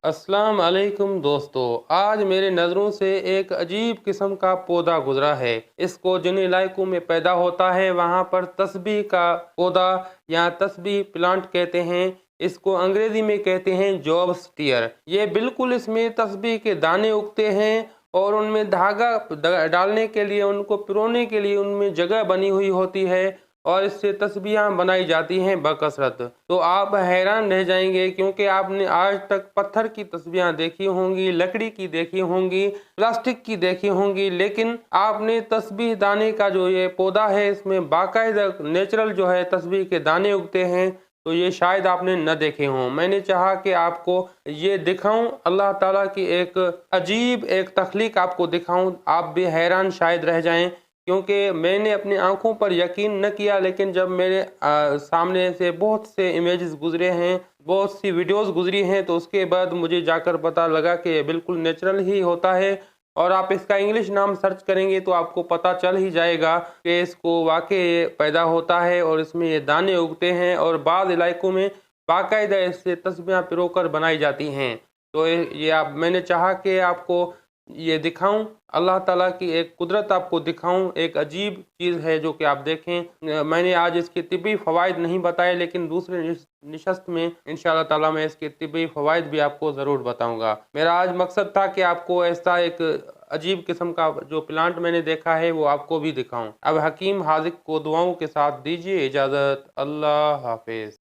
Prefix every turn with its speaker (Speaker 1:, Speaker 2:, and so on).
Speaker 1: अस्सलाम अलैकुम दोस्तों, आज मेरे नज़रों से एक अजीब किस्म का पौधा गुजरा है। इसको जिन इलाकों में पैदा होता है वहाँ पर तस्बीह का पौधा या तस्बीह प्लांट कहते हैं। इसको अंग्रेजी में कहते हैं जॉब्स टीयर। ये बिल्कुल इसमें तस्बीह के दाने उगते हैं और उनमें धागा डालने के लिए, उनको पिरोने के लिए उनमें जगह बनी हुई होती है और इससे तस्बीहां बनाई जाती हैं बकसरत। तो आप हैरान रह जाएंगे क्योंकि आपने आज तक पत्थर की तस्बीहां देखी होंगी, लकड़ी की देखी होंगी, प्लास्टिक की देखी होंगी, लेकिन आपने तस्बीह दाने का जो ये पौधा है इसमें बाकायदा नेचुरल जो है तस्बीह के दाने उगते हैं। तो ये शायद आपने न देखे हों। मैंने चाहा कि आपको ये दिखाऊं, अल्लाह ताला की एक अजीब एक तख्लीक आपको दिखाऊं। आप भी हैरान शायद रह जाएं क्योंकि मैंने अपनी आंखों पर यकीन न किया, लेकिन जब मेरे सामने से बहुत से इमेजेस गुजरे हैं, बहुत सी वीडियोस गुजरी हैं, तो उसके बाद मुझे जाकर पता लगा कि ये बिल्कुल नेचुरल ही होता है। और आप इसका इंग्लिश नाम सर्च करेंगे तो आपको पता चल ही जाएगा कि इसको वाकई पैदा होता है और इसमें ये दाने उगते हैं और बाद इलाकों में बाकायदा इससे तस्बीहां पिरोकर बनाई जाती हैं। तो ये आप मैंने चाहा कि आपको ये दिखाऊं, अल्लाह ताला की एक कुदरत आपको दिखाऊं। एक अजीब चीज़ है जो कि आप देखें। मैंने आज इसके तिब्बी फ़वाइद नहीं बताए, लेकिन दूसरे निशस्त में इंशाअल्लाह ताला मैं इसके तिब्बी फ़वाइद भी आपको ज़रूर बताऊंगा। मेरा आज मकसद था कि आपको ऐसा एक अजीब किस्म का जो प्लांट मैंने देखा है वो आपको भी दिखाऊं। अब हकीम हाजिक को दुआओं के साथ दीजिए इजाज़त। अल्लाह हाफिज़।